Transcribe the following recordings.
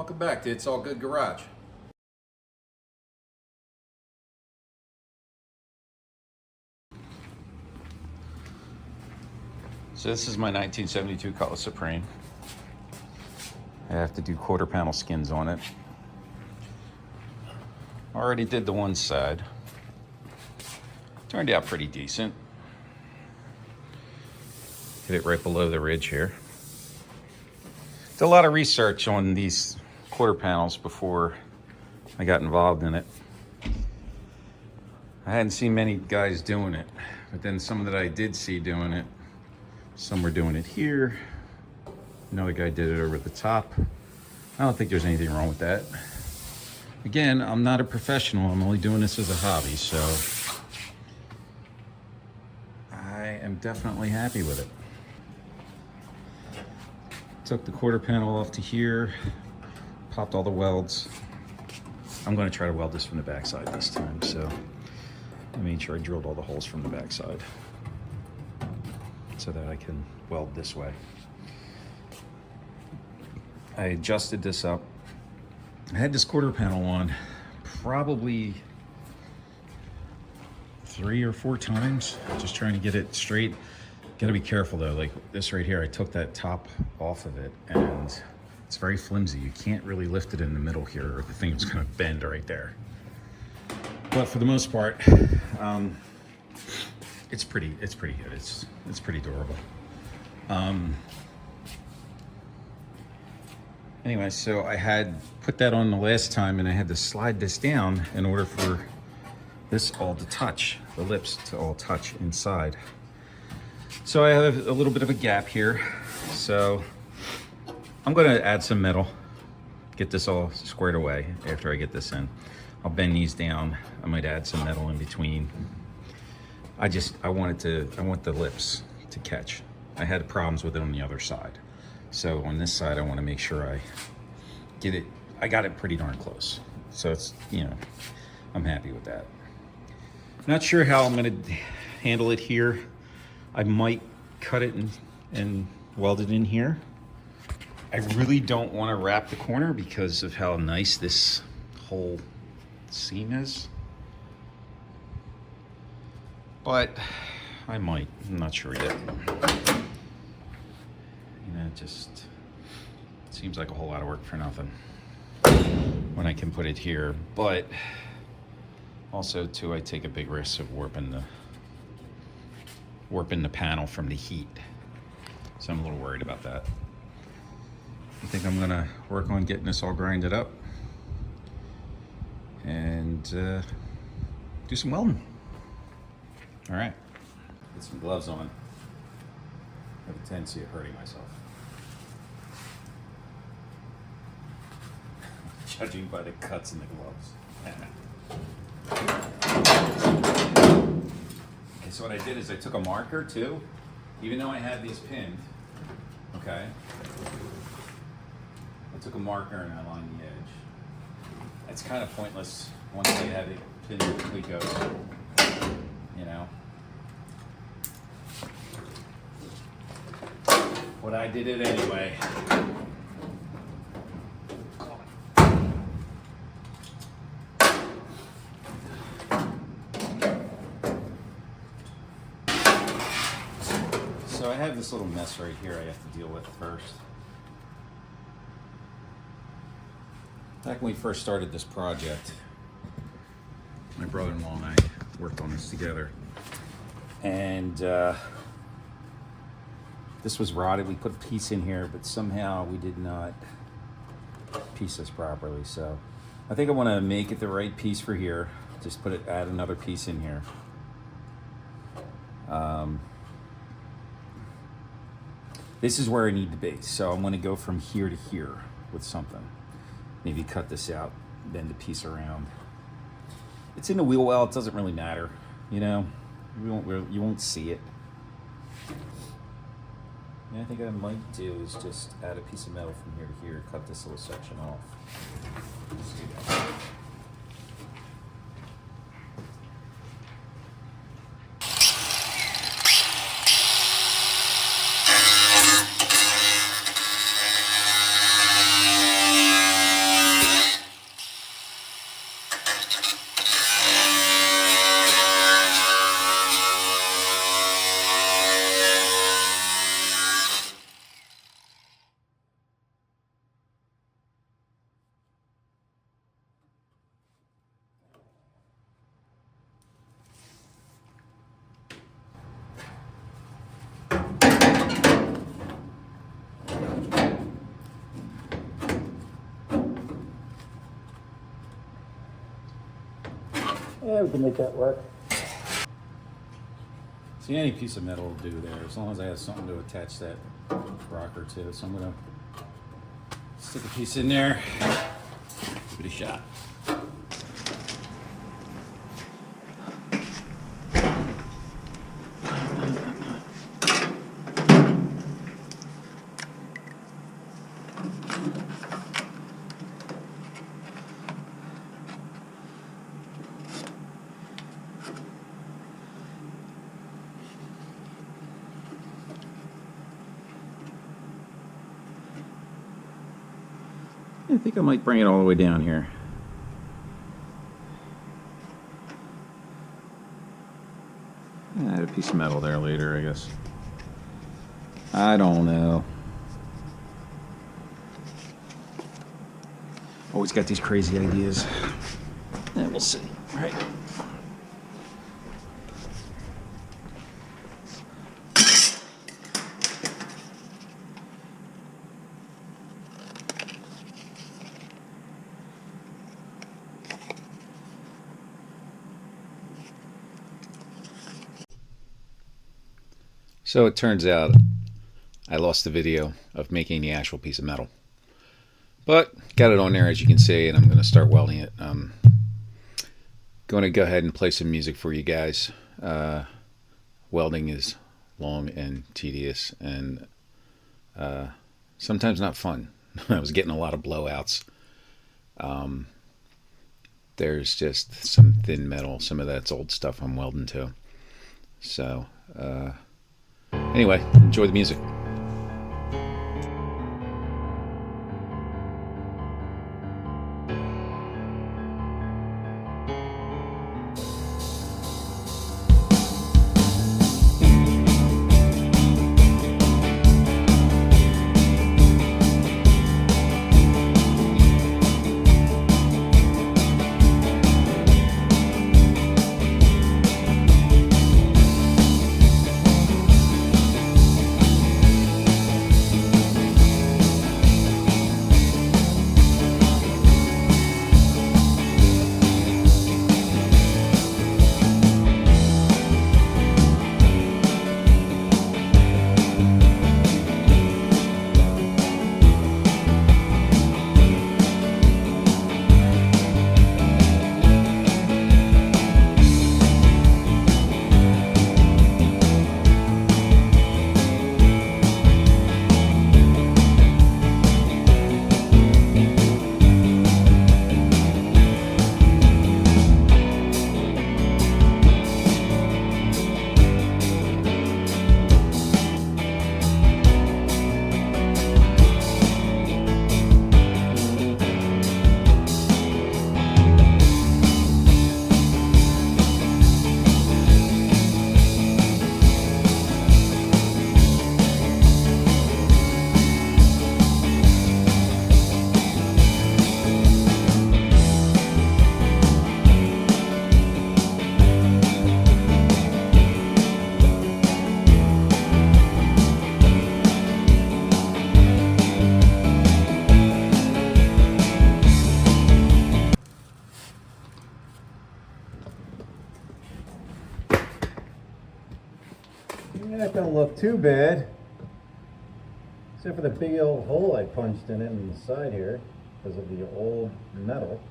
welcome back to It's All Good Garage. So this is my 1972 Cutlass Supreme. I have to do quarter panel skins on it. Already did the one side. Turned out pretty decent. Hit it right below the ridge here. Did a lot of research on these quarter panels before I got involved in it. I hadn't seen many guys doing it, but then some that I did see doing it, some were doing it here. Another guy did it over the top. I don't think there's anything wrong with that. Again, I'm not a professional. I'm only doing this as a hobby, so I am definitely happy with it. Took the quarter panel off to here, popped all the welds. I'm going to try to weld this from the backside this time, so I made sure I drilled all the holes from the backside so that I can weld this way. I adjusted this up. I had this quarter panel on probably 3 or 4 times, just trying to get it straight. Gotta be careful though, like this right here, I took that top off of it and it's very flimsy. You can't really lift it in the middle here or the thing's gonna bend right there. But for the most part, it's pretty good. It's pretty durable. Anyway, so I had put that on the last time and I had to slide this down in order for this all to touch, the lips to all touch inside. So I have a little bit of a gap here. So I'm gonna add some metal, get this all squared away after I get this in. I'll bend these down. I might add some metal in between. I want the lips to catch. I had problems with it on the other side. So on this side, I want to make sure I get it. I got it pretty darn close. So it's, you know, I'm happy with that. Not sure how I'm going to handle it here. I might cut it and weld it in here. I really don't want to wrap the corner because of how nice this whole seam is. But I might. I'm not sure yet. It just seems like a whole lot of work for nothing when I can put it here. But also too, I take a big risk of warping the panel from the heat. So I'm a little worried about that. I think I'm gonna work on getting this all grinded up and do some welding. All right, get some gloves on. I have a tendency of hurting myself. Judging by the cuts in the gloves. Okay, so what I did is I took a marker too, even though I had these pinned, okay? I took a marker and I lined the edge. It's kind of pointless once I have it pinned to the go, you know? But I did it anyway. So I have this little mess right here I have to deal with first. Back when we first started this project, my brother-in-law and I worked on this together. And this was rotted. We put a piece in here, but somehow we did not piece this properly. So I think I want to make it the right piece for here. Just add another piece in here. This is where I need to be. So I'm going to go from here to here with something. Maybe cut this out, bend the piece around. It's in the wheel well. It doesn't really matter. You know, you won't see it. And I think what I might do is just add a piece of metal from here to here, cut this little section off. Let's do that. Yeah, we can make that work. See, any piece of metal will do there, as long as I have something to attach that rocker to. So I'm gonna stick a piece in there, give it a shot. I think I might bring it all the way down here. Add a piece of metal there later, I guess. I don't know. Always got these crazy ideas. Yeah, we'll see. All right. So it turns out I lost the video of making the actual piece of metal. But got it on there, as you can see, and I'm going to start welding it. I'm going to go ahead and play some music for you guys. Welding is long and tedious and sometimes not fun. I was getting a lot of blowouts. There's just some thin metal. Some of that's old stuff I'm welding to. So... anyway, enjoy the music. That don't look too bad, except for the big old hole I punched in it on the side here because of the old metal.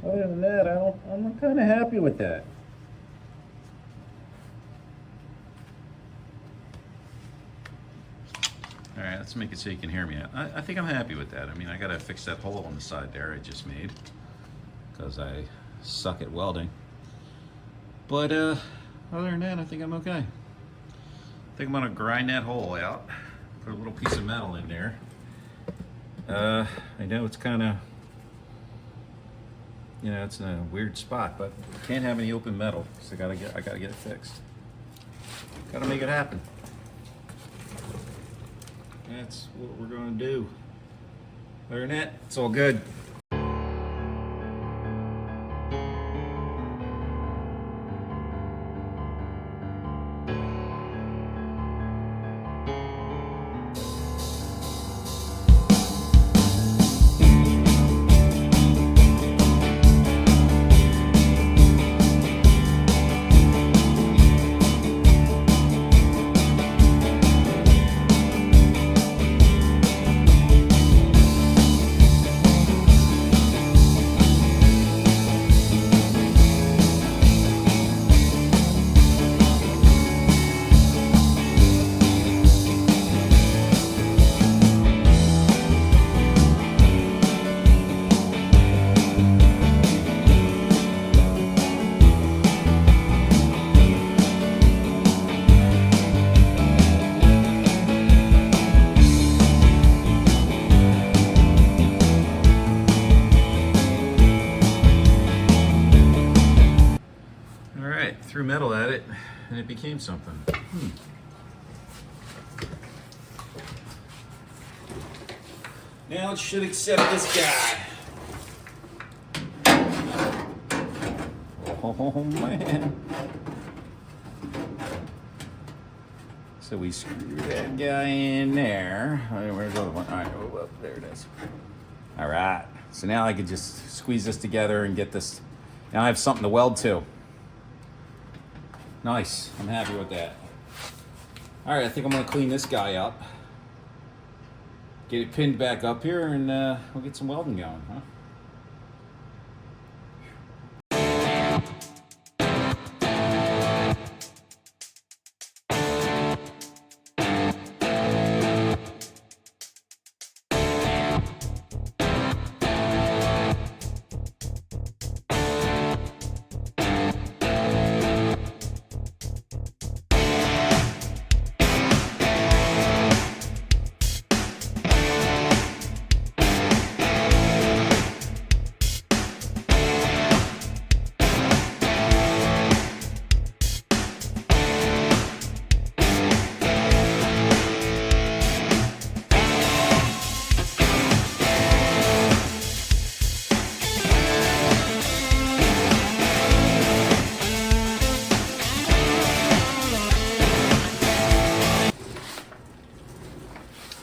Other than that, I'm kind of happy with that. All right, let's make it so you can hear me. I think I'm happy with that. I mean, I gotta fix that hole on the side there I just made because I suck at welding. But other than that, I think I'm okay. I think I'm gonna grind that hole out, put a little piece of metal in there. I know it's kind of, you know, it's in a weird spot, but can't have any open metal, so I gotta get it fixed. Gotta make it happen. That's what we're gonna do. Other than that, it's all good. and it became something. Now it should accept this guy. Oh man. So we screw that guy in there. Where's the other one? All right, oh, there it is. All right. So now I can just squeeze this together and get this. Now I have something to weld to. Nice. I'm happy with that. All right, I think I'm gonna clean this guy up. Get it pinned back up here, and we'll get some welding going, huh?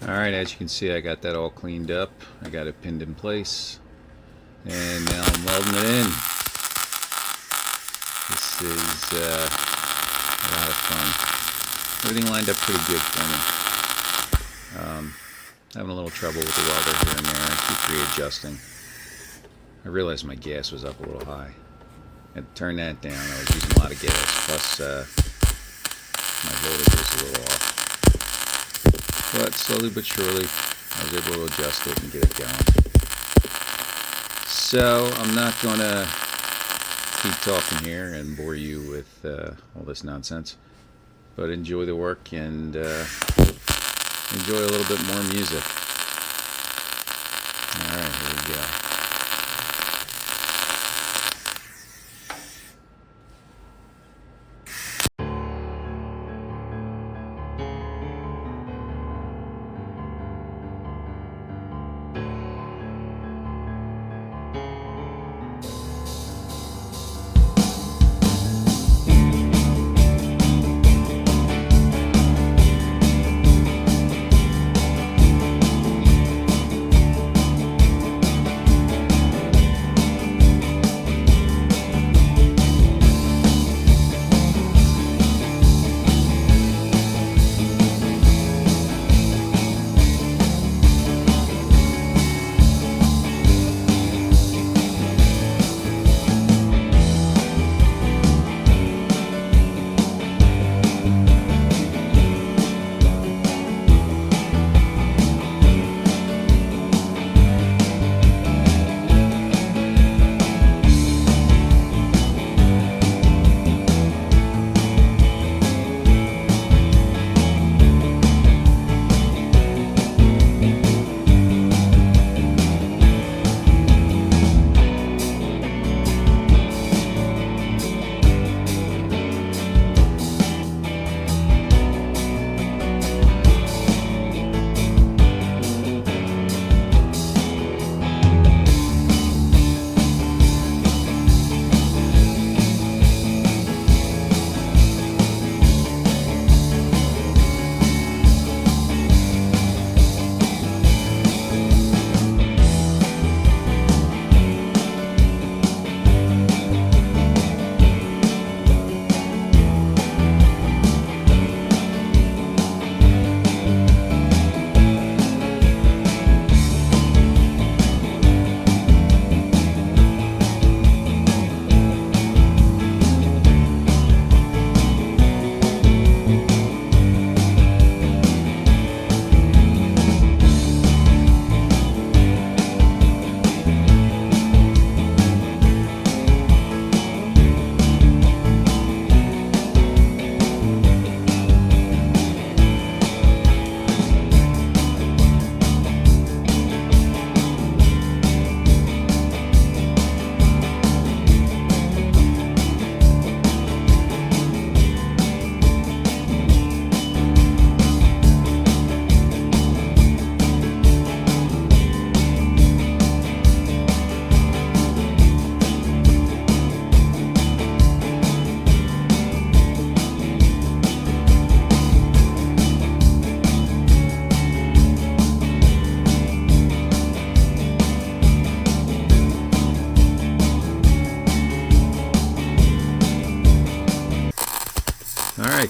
Alright, as you can see, I got that all cleaned up. I got it pinned in place. And now I'm welding it in. This is a lot of fun. Everything lined up pretty good for me. Having a little trouble with the welder here and there. I keep readjusting. I realized my gas was up a little high. I had to turn that down. I was using a lot of gas. Plus, my voltage was a little off. But slowly but surely, I was able to adjust it and get it going. So, I'm not going to keep talking here and bore you with all this nonsense. But enjoy the work and enjoy a little bit more music. Alright, here we go.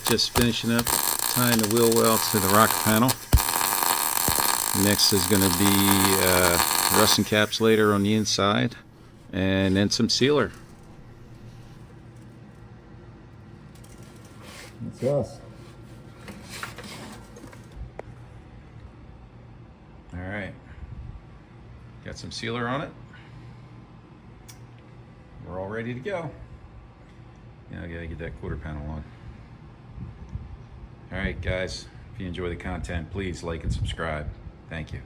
right, just finishing up tying the wheel well to the rocker panel. Next is going to be rust encapsulator on the inside, and then some sealer. That's us. All right, got some sealer on it. We're all ready to go. Now I gotta get that quarter panel on. All right, guys, if you enjoy the content, please like and subscribe. Thank you.